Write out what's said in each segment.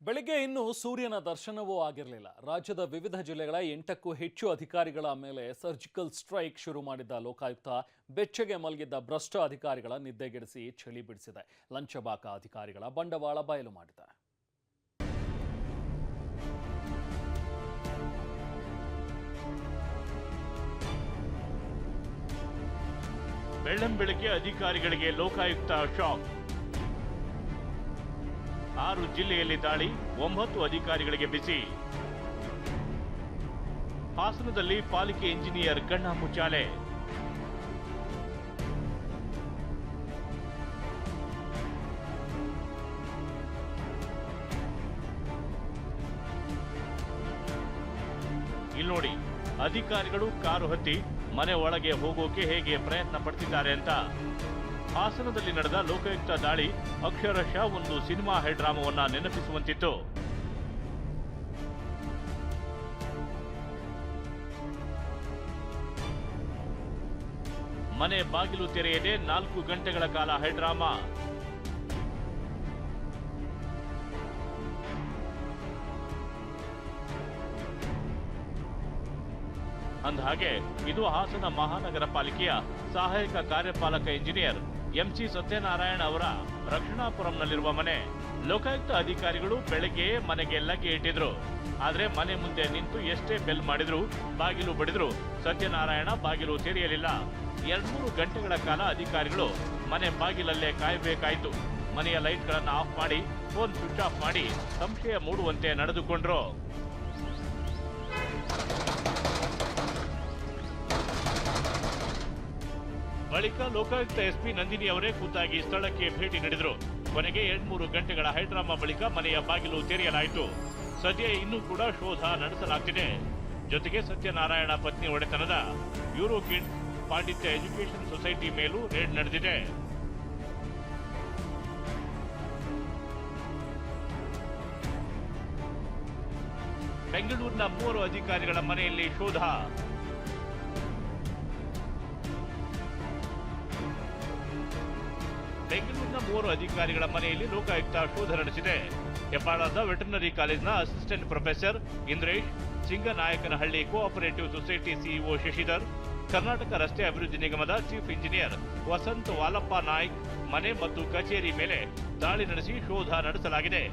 ಬೆಳಗ್ಗೆ ಇನ್ನೂ ಸೂರ್ಯನ ದರ್ಶನವೂ ಆಗಿರಲಿಲ್ಲ. ರಾಜ್ಯದ ವಿವಿಧ ಜಿಲ್ಲೆಗಳ 8ಕ್ಕೂ ಹೆಚ್ಚು ಅಧಿಕಾರಿಗಳ ಮೇಲೆ ಸರ್ಜಿಕಲ್ ಸ್ಟ್ರೈಕ್ ಶುರು ಮಾಡಿದ್ದ ಲೋಕಾಯುಕ್ತ ಬೆಚ್ಚಗೆ ಮಲಗಿದ್ದ ಭ್ರಷ್ಟ ಅಧಿಕಾರಿಗಳ ನಿದ್ದೆಗೆಡಿಸಿ ಚಳಿ ಬಿಡಿಸಿದೆ. ಲಂಚಬಾಕ ಅಧಿಕಾರಿಗಳ ಬಂಡವಾಳ ಬಯಲು ಮಾಡಿದೆ. ಬೆಳ್ಳಂಬೆಳಗ್ಗೆ ಅಧಿಕಾರಿಗಳಿಗೆ ಲೋಕಾಯುಕ್ತ ಶಾಕ್. 6 ಜಿಲ್ಲೆಯಲ್ಲಿ ದಾಳಿ, 9 ಅಧಿಕಾರಿಗಳಿಗೆ ಬಿಸಿ. ಹಾಸನದಲ್ಲಿ ಪಾಲಿಕೆ ಇಂಜಿನಿಯರ್ ಕಣ್ಣ ಮುಚ್ಚಾಲೆ. ಇಲ್ಲಿ ನೋಡಿ, ಅಧಿಕಾರಿಗಳು ಕಾರು ಹತ್ತಿ ಮನೆ ಒಳಗೆ ಹೋಗೋಕೆ ಹೇಗೆ ಪ್ರಯತ್ನ ಪಡ್ತಿದ್ದಾರೆ ಅಂತ. ಹಾಸನದಲ್ಲಿ ನಡೆದ ಲೋಕಾಯುಕ್ತ ದಾಳಿ ಅಕ್ಷರಶಃ ಒಂದು ಸಿನಿಮಾ ಹೈಡ್ರಾಮವನ್ನ ನೆನಪಿಸುವಂತಿತ್ತು. ಮನೆ ಬಾಗಿಲು ತೆರೆಯದೆ 4 ಗಂಟೆಗಳ ಕಾಲ ಹೈಡ್ರಾಮಾ. ಅಂದಹಾಗೆ ಇದು ಹಾಸನ ಮಹಾನಗರ ಪಾಲಿಕೆಯ ಸಹಾಯಕ ಕಾರ್ಯಪಾಲಕ ಇಂಜಿನಿಯರ್ ಎಂಸಿ ಸತ್ಯನಾರಾಯಣ ಅವರ ರಕ್ಷಣಾಪುರಂನಲ್ಲಿರುವ ಮನೆ. ಲೋಕಾಯುಕ್ತ ಅಧಿಕಾರಿಗಳು ಬೆಳಗ್ಗೆ ಮನೆಗೆ ಲಗ್ಗೆ ಇಟ್ಟಿದ್ರು. ಆದ್ರೆ ಮನೆ ಮುಂದೆ ನಿಂತು ಎಷ್ಟೇ ಬೆಲ್ ಮಾಡಿದ್ರು, ಬಾಗಿಲು ಬಡಿದ್ರು, ಸತ್ಯನಾರಾಯಣ ಬಾಗಿಲು ತೆರೆಯಲಿಲ್ಲ. 2-3 ಗಂಟೆಗಳ ಕಾಲ ಅಧಿಕಾರಿಗಳು ಮನೆ ಬಾಗಿಲಲ್ಲೇ ಕಾಯಬೇಕಾಯಿತು. ಮನೆಯ ಲೈಟ್ಗಳನ್ನು ಆಫ್ ಮಾಡಿ, ಫೋನ್ ಸ್ವಿಚ್ ಆಫ್ ಮಾಡಿ ಸಂಶಯ ಮೂಡುವಂತೆ ನಡೆದುಕೊಂಡ್ರು. ಬಳಿಕ ಲೋಕಾಯುಕ್ತ ಎಸ್ಪಿ ನಂದಿನಿ ಅವರೇ ಖುದ್ದಾಗಿ ಸ್ಥಳಕ್ಕೆ ಭೇಟಿ ನೀಡಿದರು. ಕೊನೆಗೆ 2-3 ಗಂಟೆಗಳ ಹೈಡ್ರಾಮಾ ಬಳಿಕ ಮನೆಯ ಬಾಗಿಲು ತೆರೆಯಲಾಯಿತು. ಸದ್ಯ ಇನ್ನೂ ಕೂಡ ಶೋಧ ನಡೆಸಲಾಗ್ತಿದೆ. ಜೊತೆಗೆ ಸತ್ಯನಾರಾಯಣ ಪತ್ನಿ ಒಡೆತನದ ಯೂರೋಕಿಡ್ ಪಾಂಡಿತ್ಯ ಎಜುಕೇಷನ್ ಸೊಸೈಟಿ ಮೇಲೂ ರೇಡ್ ನಡೆದಿದೆ. ಬೆಂಗಳೂರಿನ 3 ಅಧಿಕಾರಿಗಳ ಮನೆಯಲ್ಲಿ ಶೋಧ. ಬೆಂಗಳೂರಿನ 3 ಅಧಿಕಾರಿಗಳ ಮನೆಯಲ್ಲಿ ಲೋಕಾಯುಕ್ತ ಶೋಧ ನಡೆಸಿದೆ. ಹೆಬ್ಬಾಳದ ವೆಟರ್ನರಿ ಕಾಲೇಜಿನ assistant professor Indresh, Singanayakanahalli cooperative society CEO Shashidhar, Karnataka ರಸ್ತೆ ಅಭಿವೃದ್ಧಿ ನಿಗಮದ ಚೀಫ್ ಇಂಜಿನಿಯರ್ ವಸಂತ್ ವಾಲಪ್ಪ ನಾಯ್ಕ್ ಮನೆ ಮತ್ತು ಕಚೇರಿ ಮೇಲೆ ದಾಳಿ ನಡೆಸಿ ಶೋಧ ನಡೆಸಲಾಗಿದೆ.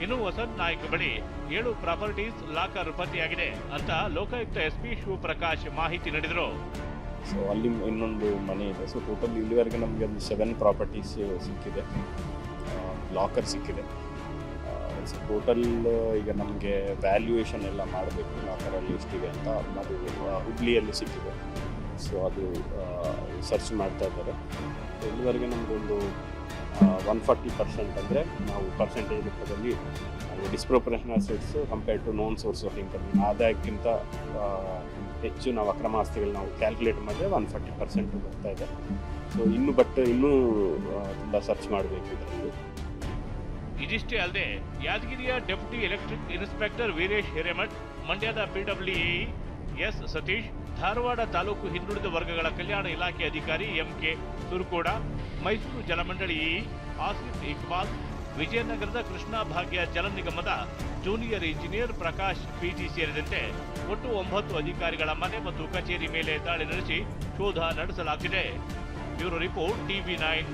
ಇನ್ನು ವಸಂತ್ ನಾಯ್ಕ್ ಬಳಿ 7 ಪ್ರಾಪರ್ಟೀಸ್ ಲಾಕರ್ ಪತ್ತೆಯಾಗಿದೆ ಅಂತ ಲೋಕಾಯುಕ್ತ ಎಸ್ಪಿ ಶಿವಪ್ರಕಾಶ್ ಮಾಹಿತಿ ನೀಡಿದರು. ಸೊ ಅಲ್ಲಿ ಇನ್ನೊಂದು ಮನೆ ಇದೆ. ಸೊ ಟೋಟಲ್ ಇಲ್ಲಿವರೆಗೆ ನಮಗೆ ಒಂದು 7 ಪ್ರಾಪರ್ಟೀಸ್ ಸಿಕ್ಕಿದೆ, ಲಾಕರ್ ಸಿಕ್ಕಿದೆ. ಸೊ ಟೋಟಲ್ ಈಗ ನಮಗೆ ವ್ಯಾಲ್ಯೂಯೇಷನ್ ಎಲ್ಲ ಮಾಡಬೇಕು ಲಾಕರಲ್ಲಿ ಎಷ್ಟಿದೆ ಅಂತ. ಅದು ಹುಬ್ಳಿಯಲ್ಲಿ ಸಿಕ್ಕಿದೆ. ಸೊ ಅದು ಸರ್ಚ್ ಮಾಡ್ತಾ ಇದ್ದಾರೆ. ಸೊ ಇಲ್ಲಿವರೆಗೆ ನಮಗೊಂದು 140% ಅಂದರೆ ನಾವು ಪರ್ಸೆಂಟೇಜ್ ಲೆಕ್ಕದಲ್ಲಿ disproportional assets compare to known source of income, ಆದಾಯಕ್ಕಿಂತ ಹೆಚ್ಚು ನಾವು ಅಕ್ರಮ ಆಸ್ತಿಗಳು ನಾವು ಕ್ಯಾಲ್ಕುಲೇಟ್ ಮಾಡಿದ್ರೆ 140% ಬರ್ತಾ ಇದೆ. ಸೊ ಇನ್ನೂ ತುಂಬ ಸರ್ಚ್ ಮಾಡಬೇಕು ಇದರಲ್ಲಿ. ಇದಿಷ್ಟೇ ಅಲ್ಲದೆ ಯಾದಗಿರಿಯ deputy electric inspector Veeresh Hiremath, ಮಂಡ್ಯದ ಪಿಡಬ್ಲ್ಯೂಇ ಎಸ್ ಸತೀಶ್, ಧಾರವಾಡ ತಾಲೂಕು ಹಿಂದುಳಿದ ವರ್ಗಗಳ ಕಲ್ಯಾಣ ಇಲಾಖೆ ಅಧಿಕಾರಿ ಎಂಕೆ ಸುರ್ಕೋಡ, ಮೈಸೂರು ಜಲಮಂಡಳಿ ಇ ಆಸಿಫ್ ಇಕ್ಬಾಲ್, ವಿಜಯನಗರದ ಕೃಷ್ಣಾ ಭಾಗ್ಯ ಜಲ ನಿಗಮದ ಜೂನಿಯರ್ ಇಂಜಿನಿಯರ್ ಪ್ರಕಾಶ್ ಪಿಜಿ ಸೇರಿದಂತೆ ಒಟ್ಟು 9 ಅಧಿಕಾರಿಗಳ ಮನೆ ಮತ್ತು ಕಚೇರಿ ಮೇಲೆ ದಾಳಿ ನಡೆಸಿ ಶೋಧ ನಡೆಸಲಾಗುತ್ತಿದೆ. Bureau report TV9.